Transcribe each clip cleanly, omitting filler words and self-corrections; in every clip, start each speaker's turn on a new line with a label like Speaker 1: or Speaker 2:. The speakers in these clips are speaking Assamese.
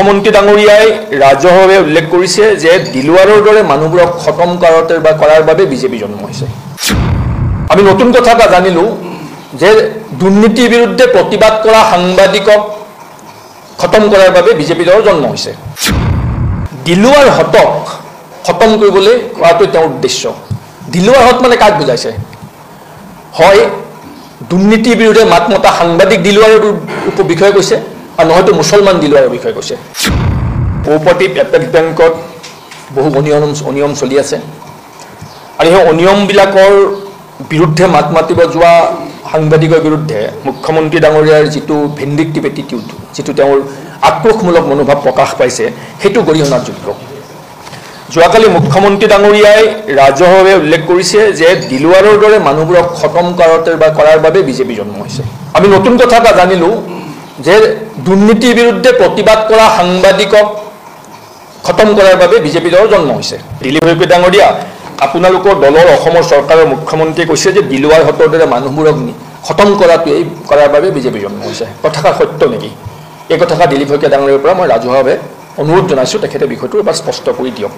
Speaker 1: মুখ্যমন্ত্ৰী ডাঙৰীয়াই ৰাজহুৱাভাৱে উল্লেখ কৰিছে যে দিলৱাৰৰ দৰে মানুহবোৰক খতম কৰাৰ বাবে বিজেপি জন্ম হৈছে। আমি নতুন কথা এটা জানিলোঁ যে দুৰ্নীতিৰ বিৰুদ্ধে প্ৰতিবাদ কৰা সাংবাদিকক খতম কৰাৰ বাবে বিজেপি দলৰ জন্ম হৈছে। দিলৱাৰ হতক খতম কৰিবলৈ কৰাটো তেওঁৰ উদ্দেশ্য। দিলৱাৰ হত মানে কাক বুজাইছে? হয় দুৰ্নীতিৰ বিৰুদ্ধে মাত মতা সাংবাদিক দিলৱাৰৰ বিষয়ে কৈছে, আৰু নহয়তো মুছলমান দিলৱাৰৰ বিষয়ে কৈছে। কোঅপাৰেটিভ এপেক্স বেংকত বহু অনিয়ম চলি আছে, আৰু সেই অনিয়মবিলাকৰ বিৰুদ্ধে মাত মাতিব যোৱা সাংবাদিকৰ বিৰুদ্ধে মুখ্যমন্ত্ৰী ডাঙৰীয়াৰ যিটো ভিণ্ডিক্টিভ এটিটিউড, যিটো তেওঁৰ আক্ৰোশমূলক মনোভাৱ প্ৰকাশ পাইছে, সেইটো গৰিহণাৰ যোগ্য। যোৱাকালি মুখ্যমন্ত্ৰী ডাঙৰীয়াই ৰাজহুৱাভাৱে উল্লেখ কৰিছে যে দিলৱাৰৰ দৰে মানুহবোৰক খতম কৰাৰ বাবে বিজেপি জন্ম হৈছে। আমি নতুন কথা এটা জানিলোঁ যে দুৰ্নীতিৰ বিৰুদ্ধে প্ৰতিবাদ কৰা সাংবাদিকক খতম কৰাৰ বাবে বিজেপি দলৰ জন্ম হৈছে। দিলীপ শইকীয়া ডাঙৰীয়া, আপোনালোকৰ দলৰ অসমৰ চৰকাৰৰ মুখ্যমন্ত্ৰীয়ে কৈছে যে দিলৱাৰ হতৰ দৰে মানুহবোৰক খতম কৰাৰ বাবে বিজেপি জন্ম হৈছে। কথাষাৰ সত্য নেকি? এই কথাষাৰ দিলীপ শইকীয়া ডাঙৰীয়াৰ পৰা মই ৰাজহুৱাভাৱে অনুৰোধ জনাইছোঁ, তেখেতে বিষয়টো এবাৰ স্পষ্ট কৰি দিয়ক,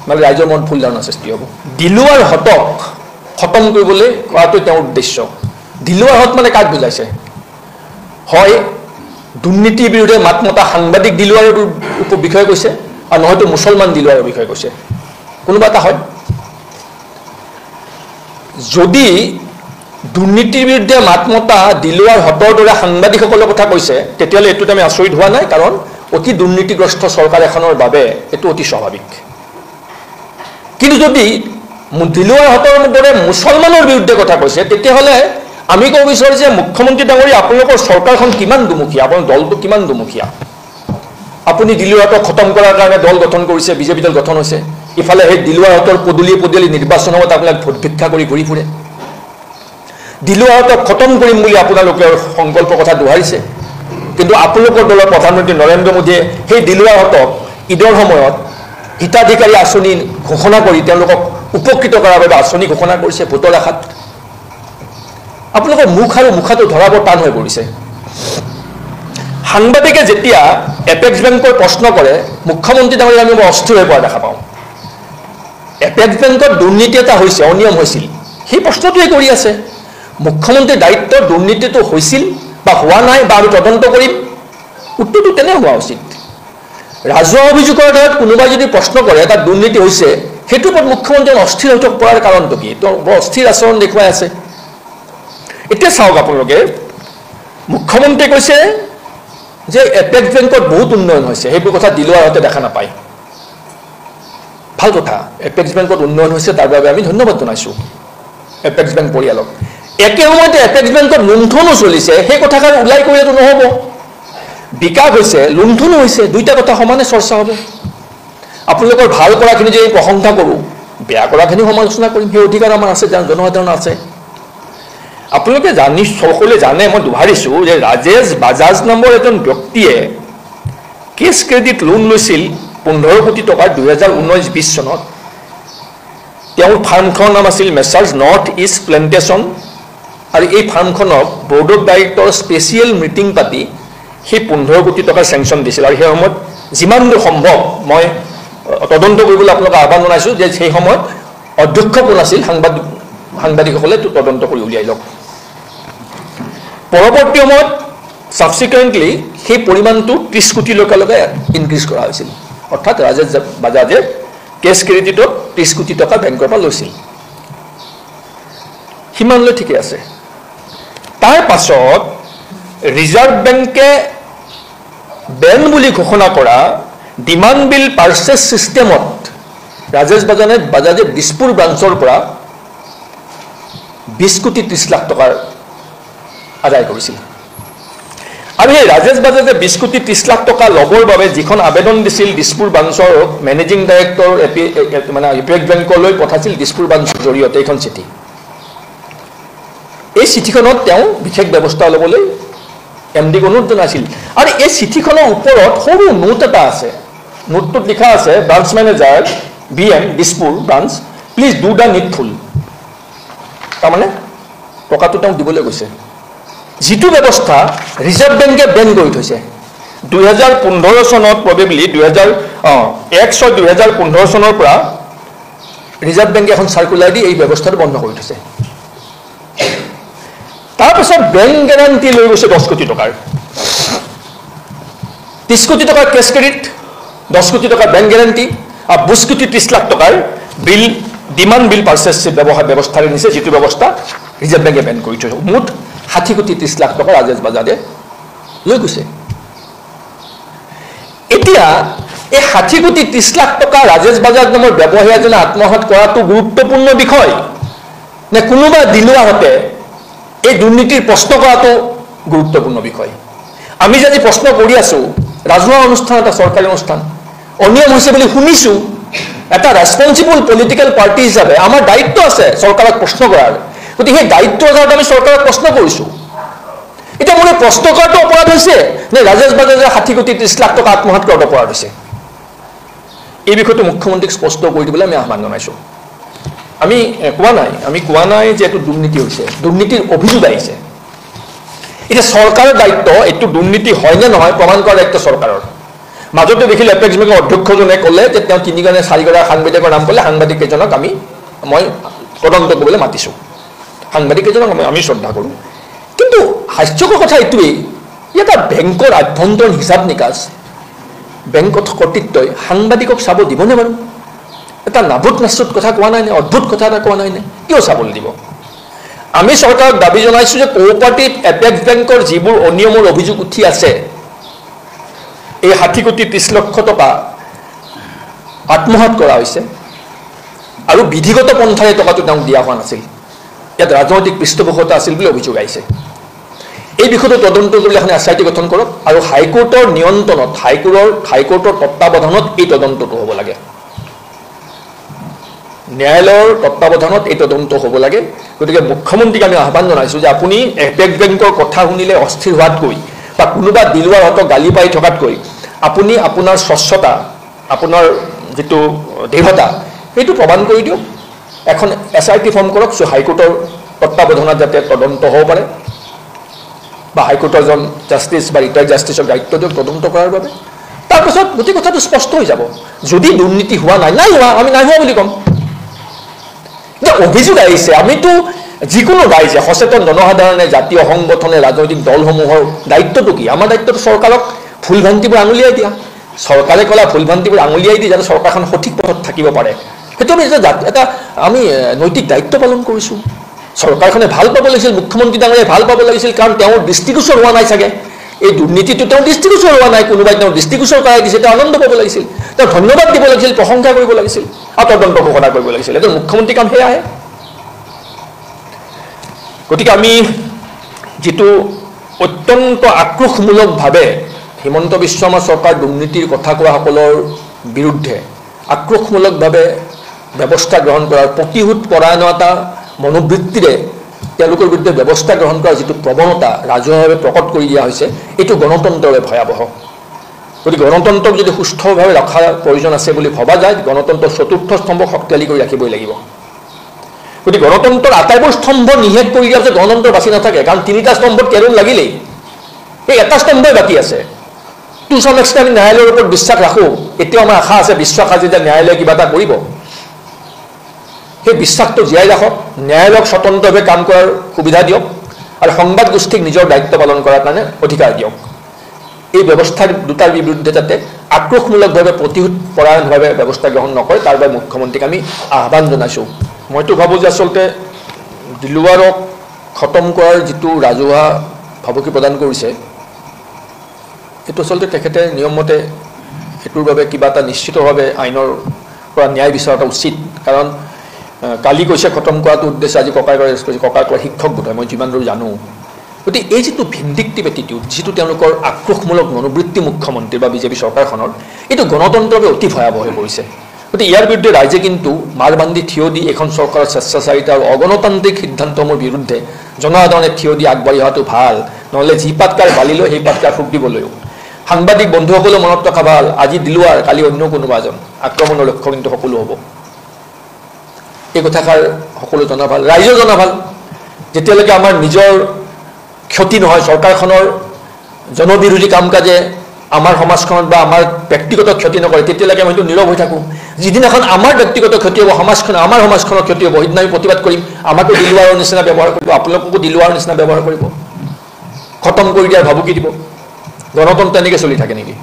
Speaker 1: নহ'লে ৰাইজৰ মনত ভুল ধাৰণাৰ সৃষ্টি হ'ব। দিলৱাৰ হতক খতম কৰিবলৈ কৰাটো তেওঁৰ উদ্দেশ্য। দিলৱাৰ হত মানে কাক বুজাইছে? হয় দুৰ্নীতিৰ বিৰুদ্ধে মাত মতা সাংবাদিক দিলৱাৰৰ বিষয়ে কৈছে, আৰু নহয়তো মুছলমান দিলৱাৰৰ বিষয়ে কৈছে। কোনোবা এটা হয়। যদি দুৰ্নীতিৰ বিৰুদ্ধে মাত মতা দিলৱাৰ হতৰ দৰে সাংবাদিকসকলৰ কথা কৈছে, তেতিয়াহ'লে এইটোত আমি আচৰিত হোৱা নাই, কাৰণ অতি দুৰ্নীতিগ্ৰস্ত চৰকাৰ এখনৰ বাবে এইটো অতি স্বাভাৱিক। কিন্তু যদি দিলৱাৰ হতৰ দৰে মুছলমানৰ বিৰুদ্ধে কথা কৈছে, তেতিয়াহ'লে আমি ক'ব বিচাৰোঁ যে মুখ্যমন্ত্ৰী ডাঙৰীয়া, আপোনালোকৰ চৰকাৰখন কিমান দুমুখীয়া, আপোনাৰ দলটো কিমান দুমুখীয়া। আপুনি দিলৱাৰ হতক খতম কৰাৰ কাৰণে দল গঠন কৰিছে, বিজেপি দল গঠন হৈছে, ইফালে সেই দিলৱাৰ হতৰ পদূলি নিৰ্বাচনত আপোনাক ভোট ভিক্ষা কৰি ঘূৰি ফুৰে। দিলৱাৰ হতক খতম কৰিম বুলি আপোনালোকে সংকল্পৰ কথা দোহাৰিছে, কিন্তু আপোনালোকৰ দলৰ প্ৰধানমন্ত্ৰী নৰেন্দ্ৰ মোদীয়ে সেই দিলৱাৰ হতক ঈদৰ সময়ত হিতাধিকাৰী আঁচনি ঘোষণা কৰি তেওঁলোকক উপকৃত কৰাৰ বাবে আঁচনি ঘোষণা কৰিছে ভোটৰ আশাত। আপোনালোকৰ মুখ আৰু মুখাটো ধৰা বৰ টান হৈ পৰিছে। সাংবাদিকে যেতিয়া এপেক্স বেংকৰ প্ৰশ্ন কৰে, মুখ্যমন্ত্ৰী ডাঙৰীয়া আমি বৰ অস্থিৰ হৈ পৰা দেখা পাওঁ। এপেক্স বেংকত দুৰ্নীতি এটা হৈছে, অনিয়ম হৈছিল, সেই প্ৰশ্নটোৱে কৰি আছে। মুখ্যমন্ত্ৰীৰ দায়িত্ব দুৰ্নীতিটো হৈছিল বা হোৱা নাই বা আমি তদন্ত কৰিম, উত্তৰটো তেনে হোৱা উচিত। ৰাজহুৱা অভিযোগৰ আধাৰত কোনোবাই যদি প্ৰশ্ন কৰে তাত দুৰ্নীতি হৈছে, সেইটোৰ ওপৰত মুখ্যমন্ত্ৰীয়ে অস্থিৰ হৈ পৰাৰ কাৰণটো কি? তেওঁ বৰ অস্থিৰ আচৰণ দেখুৱাই আছে। এতিয়া চাওক আপোনালোকে, মুখ্যমন্ত্ৰীয়ে কৈছে যে এপেক্স বেংকত বহুত উন্নয়ন হৈছে, সেইবোৰ কথা দিলৱাৰ হতে দেখা নাপায়। ভাল কথা, এপেক্স বেংকত উন্নয়ন হৈছে, তাৰ বাবে আমি ধন্যবাদ জনাইছোঁ এপেক্স বেংক পৰিয়ালক। একে সময়তে এপেক্স বেংকত লুণ্ঠনো চলিছে, সেই কথাষাৰ ওলাই কৰিলেতো নহ'ব। বিকাশ হৈছে, লুণ্ঠনো হৈছে, দুইটা কথা সমানে চৰ্চা হ'ব। আপোনালোকৰ ভাল কৰাখিনি যদি প্ৰশংসা কৰোঁ, বেয়া কৰাখিনিও সমালোচনা কৰিম, সেই অধিকাৰ আমাৰ আছে, জনসাধাৰণৰ আছে। আপোনালোকে সকলোৱে জানে, মই দোহাৰিছোঁ যে ৰাজেশ বাজাজ নামৰ এজন ব্যক্তিয়ে কেছ ক্ৰেডিট লোন লৈছিল 15 কোটি টকাৰ 2019-20 চনত। তেওঁৰ ফাৰ্মখনৰ নাম আছিল মেছাৰ্ছ নৰ্থ ইষ্ট প্লেণ্টেশ্যন, আৰু এই ফাৰ্মখনক board of director special meeting পাতি সেই 15 কোটি টকাৰ চেংচন দিছিল। আৰু সেই সময়ত যিমান দূৰ সম্ভৱ মই তদন্ত কৰিবলৈ আপোনালোকক আহ্বান জনাইছোঁ যে সেই সময়ত অধ্যক্ষ কোন আছিল, সাংবাদিকসকলে তদন্ত কৰি উলিয়াই লওক। পৰৱৰ্তী সময়ত ছাবচিকুৱেণ্টলি সেই পৰিমাণটো 30 কোটিলৈকে ইনক্ৰিজ কৰা হৈছিল, অৰ্থাৎ ৰাজেশ বাজাজে কেছ ক্ৰেডিটত 30 কোটি টকা বেংকৰ পৰা লৈছিল। সিমানলৈ ঠিকে আছে। তাৰ পাছত ৰিজাৰ্ভ বেংকে বেন বুলি ঘোষণা কৰা ডিমাণ্ড বিল পাৰ্চেছ ছিষ্টেমত ৰাজেশ বাজাজে দিছপুৰ ব্ৰাঞ্চৰ পৰা 20 কোটি 30 লাখ টকাৰ আদায় কৰিছিল। আৰু সেই ৰাজেশ বাজাজে 20 কোটি 30 লাখ টকা ল'বৰ বাবে যিখন আবেদন দিছিল দিছপুৰ ব্ৰাঞ্চৰ মেনেজিং ডাইৰেক্টৰ এপেক্স বেংকলৈ পঠাইছিল দিছপুৰ ব্ৰাঞ্চৰ জৰিয়তে এইখন চিঠি। এই চিঠিখনত তেওঁ বিশেষ ব্যৱস্থা ল'বলৈ MD অনুৰোধ জনাইছিল। আৰু এই চিঠিখনৰ ওপৰত সৰু নোট এটা আছে, নোটটোত লিখা আছে branch manager BM Dispur branch, please do the needful. তাৰমানে টকাটো তেওঁক দিবলৈ গৈছে, যিটো ব্যৱস্থা ৰিজাৰ্ভ বেংকে বেন কৰি থৈছে। 2015 চনত প্ৰবেবলি 2015 চনৰ পৰা ৰিজাৰ্ভ বেংকে এখন চাৰ্কুলাৰ দি এই ব্যৱস্থাটো বন্ধ কৰি থৈছে তাৰপিছত বেংক গ্যাৰান্টি লৈ গৈছে 10 কোটি টকাৰ 30 কোটি টকাৰ কেছ ক্ৰেডিট 10 কোটি টকাৰ বেংক গ্যাৰান্টি আৰু 20 কোটি 30 লাখ টকাৰ বিল ডিমাণ্ড বিল পাৰ্চেছ ব্যৱস্থাৰে নিছে যিটো ব্যৱস্থা ৰিজাৰ্ভ বেংকে বেন কৰি থৈছে মুঠ 60 কোটি 30 লাখ টকা ৰাজেশ বাজাজে লৈ গৈছে এতিয়া এই 60 কোটি 30 লাখ টকা ৰাজেশ বাজাজ নামৰ ব্যৱসায়ী এজনে আত্মহত্যা কৰাটো গুৰুত্বপূৰ্ণ বিষয় নে কোনোবা দিলুৱাহতে এই দুৰ্নীতিৰ প্ৰশ্ন কৰাটো গুৰুত্বপূৰ্ণ বিষয় আমি যদি প্ৰশ্ন কৰি আছো ৰাজহুৱা অনুষ্ঠান এটা চৰকাৰী অনুষ্ঠান অনিয়ম হৈছে বুলি শুনিছো এটা ৰেসপন্সিবল পলিটিক্যাল পাৰ্টি হিচাপে আমাৰ দায়িত্ব আছে চৰকাৰক প্ৰশ্ন কৰাৰ গতিকে সেই দায়িত্বৰ আধাৰত আমি চৰকাৰক প্ৰশ্ন কৰিছো এটা মনে প্ৰশ্ন কৰাটো অপৰাধ হৈছে নে ৰাজেশ বাজাজে 60 কোটি 30 লাখ টকা আত্মহত্যা কৰাটো অপৰাধ হৈছে এই বিষয়টো মুখ্যমন্ত্ৰীক স্পষ্ট কৰি দিবলৈ আমি আহ্বান জনাইছো আমি কোৱা নাই যে এটো দুৰ্নীতি হৈছে দুৰ্নীতিৰ অভিযোগ আহিছে এটা সৰকাৰৰ দায়িত্ব এটো দুৰ্নীতি হয় নে নহয় প্ৰমাণ কৰাৰ দায়িত্ব সৰকাৰৰ মাজতে দেখিলে এপেক্স বেংকৰ অধ্যক্ষজনে ক'লে যে তেওঁ 3 গৰাকী 4 গৰাকী সাংবাদিকৰ নাম ক'লে সাংবাদিক কেজনক মই তদন্ত কৰিবলৈ মাতিছো সাংবাদিক কেজনক আমি শ্ৰদ্ধা কৰো কিন্তু হাস্যকৰ কথা এটোই এটা বেংকৰ আভ্যন্তৰীণ হিচাপ নিকাছ বেংকত কৰ্তৃত্বই সাংবাদিকক চাব দিবনে বাৰু এটা নাভূত নাস্তুত কথা কোৱা নাই নে অদ্ভুত কথা এটা কোৱা নাই নে কিয় চাবলৈ দিব আমি চৰকাৰক দাবী জনাইছো যে কোঅপাৰেটিভ এপেক্স বেংকৰ যিবোৰ অনিয়মৰ অভিযোগ উঠি আছে এই 60 কোটি 30 লক্ষ টকা আত্মহত্যা কৰা হৈছে আৰু বিধিগত পন্থাৰে টকাটো তেওঁক দিয়া হোৱা নাছিল ইয়াত ৰাজনৈতিক পৃষ্ঠপোষকতা আছিল বুলি অভিযোগ আহিছে এই বিষয়টো তদন্ত কৰিবলৈ এখন এছআইটি গঠন কৰক আৰু হাইকোৰ্টৰ নিয়ন্ত্ৰণত হাইকোৰ্টৰ তত্ত্বাৱধানত এই তদন্তটো হ'ব লাগে ন্যায়ালয়ৰ তত্ত্বাৱধানত এই তদন্ত হ'ব লাগে গতিকে মুখ্যমন্ত্ৰীক আমি আহ্বান জনাইছো যে আপুনি এপেক্স বেংকৰ কথা শুনিলে অস্থিৰ হোৱাতকৈ বা কোনোবা দিলুৱাৰ হতক গালি পাই থকাতকৈ আপুনি আপোনাৰ স্বচ্ছতা আপোনাৰ যেটো দৃঢ়তা এইটো প্ৰমাণ কৰি দিয়ক এখন এছআইটি ফৰ্ম কৰক সো হাইকোৰ্টৰ তত্ত্বাৱধানত যাতে তদন্ত হ'ব পাৰে বা হাইকোৰ্টৰ জন জাষ্টিস বা ৰিটায়াৰ্ড জাষ্টিসৰ দায়িত্ব দিয়ক তদন্ত কৰাৰ বাবে তাৰপিছত গোটেই কথাটো স্পষ্ট হৈ যাব যদি দুৰ্নীতি হোৱা নাই হোৱা আমি নাই হোৱা বুলি ক'ম যে অভিযোগ আহিছে আমিতো যিকোনো ৰাইজে সচেতন জনসাধাৰণে জাতীয় সংগঠনে ৰাজনৈতিক দলসমূহৰ দায়িত্বটো কি আমাৰ দায়িত্বটো চৰকাৰক ফুলভ্ৰান্তিবোৰ আঙুলিয়াই দিয়া চৰকাৰে কলা ফুলভ্ৰান্তিবোৰ আঙুলিয়াই দি যাতে চৰকাৰখন সঠিক পথত থাকিব পাৰে সেইটো আমি নৈতিক দায়িত্ব পালন কৰিছো চৰকাৰখনে ভাল পাব লাগিছিল মুখ্যমন্ত্ৰী ডাঙৰীয়াই ভাল পাব লাগিছিল কাৰণ তেওঁৰ দৃষ্টিগোচৰ হোৱা নাই চাগে এই দুৰ্নীতিটো তেওঁৰ দৃষ্টিগোচৰ হোৱা নাই কোনোবাই তেওঁৰ দৃষ্টিগোচৰ কৰাই দিছে তেওঁ আনন্দ পাব লাগিছিল তেওঁ ধন্যবাদ দিব লাগিছিল প্ৰশংসা কৰিব লাগিছিল আৰু তদন্ত ঘোষণা কৰিব লাগিছিল এটা মুখ্যমন্ত্ৰী কাম সেয়াহে গতিকে আমি যেটো অত্যন্ত আক্ৰোশমূলকভাৱে হিমন্ত বিশ্ব শৰ্মা চৰকাৰ দুৰ্নীতিৰ কথা কোৱা সকলৰ বিৰুদ্ধে আক্ৰোশমূলকভাৱে ব্যৱস্থা গ্ৰহণ কৰাৰ প্ৰতিহোধ পৰায়ণতা মনোবৃত্তিৰে তেওঁলোকৰ বিৰুদ্ধে ব্যৱস্থা গ্ৰহণ কৰাৰ যেটো প্ৰৱণতা ৰাজহুৱাভাৱে প্ৰকট কৰি দিয়া হৈছে এটো গণতন্ত্ৰৰে ভয়াবহ গতিকে গণতন্ত্ৰক যদি সুস্থভাৱে ৰখাৰ প্ৰয়োজন আছে বুলি ভবা যায় গণতন্ত্ৰৰ চতুৰ্থ স্তম্ভক শক্তিশালী কৰি ৰাখিবই লাগিব গতিকে গণতন্ত্ৰৰ আটাইবোৰ স্তম্ভ নিষেধ কৰি দিয়া যে গণতন্ত্ৰ বাছি নাথাকে কাৰণ তিনিটা স্তম্ভত কেৱল লাগিলেই এই এটা স্তম্ভই বাকী আছে টু সাম এক্সটেন্ট আমি ন্যায়ালয়ৰ ওপৰত বিশ্বাস ৰাখো এতিয়াও আমাৰ আশা আছে বিশ্বাস আছে যে ন্যায়ালয়ে কিবা এটা কৰিব সেই বিশ্বাসটো জীয়াই ৰাখক ন্যায়ালয়ক স্বতন্ত্ৰভাৱে কাম কৰাৰ সুবিধা দিয়ক আৰু সংবাদ গোষ্ঠীক নিজৰ দায়িত্ব পালন কৰাৰ কাৰণে অধিকাৰ দিয়ক এই ব্যৱস্থাৰ দুটাৰ বিৰুদ্ধে যাতে আক্ৰোশমূলকভাৱে প্ৰতিহোধ পৰায়ণভাৱে ব্যৱস্থা গ্ৰহণ নকৰে তাৰ বাবে মুখ্যমন্ত্ৰীক আমি আহ্বান জনাইছো মইতো ভাবো যে আসলতে দিলুৱাৰক খতম কৰাৰ যেটো ৰাজহুৱা ভাবুকি প্ৰদান কৰিছে এটো আসলতে তেখেতে নিয়মমতে এটোৰ বাবে কিবা এটা নিশ্চিতভাৱে আইনৰ পৰা ন্যায় বিচৰাটো উচিত কাৰণ কালি কৈছে খতম কৰাটো উদ্দেশ্য আজি ককাকৰ শিক্ষক বোধ হয় মই যিমান দূৰ জানো গতিকে এই যেটো ভিন্ডিক্টিভ এটিটিউড যেটো তেওঁলোকৰ আক্ৰোশমূলক মনোবৃত্তি মুখ্যমন্ত্ৰী বা বিজেপি চৰকাৰখনৰ এটো গণতন্ত্ৰৰ বাবে অতি ভয়াবহ হৈ পৰিছে গতিকে ইয়াৰ বিৰুদ্ধে ৰাইজে কিন্তু মাৰবান্ধি থিয় দি এখন চৰকাৰৰ স্বেচ্ছাচাৰিতা আৰু অগণতান্ত্ৰিক সিদ্ধান্তসমূহৰ বিৰুদ্ধে জনসাধাৰণে থিয় দি আগবাঢ়ি অহাটো ভাল নহলে যি পাতকাৰ বালি লৈ সেই পাতকাৰ ফুক দিবলৈও সাংবাদিক বন্ধুসকলে মনত ৰখা ভাল আজি দিলুৱাৰ কালি অন্য কোনোবা এজন আক্ৰমণৰ লক্ষ্য কিন্তু সকলো হ'ব এই কথাষাৰ সকলো জনা ভাল ৰাইজেও জনা ভাল যেতিয়ালৈকে আমাৰ নিজৰ ক্ষতি নহয় চৰকাৰখনৰ জনবিৰোধী কাম কাজে আমাৰ সমাজখনত বা আমাৰ ব্যক্তিগত ক্ষতি নকৰে তেতিয়ালৈকে আমি নীৰৱ হৈ থাকোঁ যিদিনাখন আমাৰ ব্যক্তিগত ক্ষতি হ'ব সমাজখন আমাৰ সমাজখনৰ ক্ষতি হ'ব সেইদিনা আমি প্ৰতিবাদ কৰিম আমাকো দিলুৱাৰৰ নিচিনা ব্যৱহাৰ কৰিব আপোনালোককো দিলুৱাৰৰ নিচিনা ব্যৱহাৰ কৰিব খতম কৰি দিয়াৰ ভাবুকি দিব গণতন্ত্ৰ এনেকৈ চলি থাকে নেকি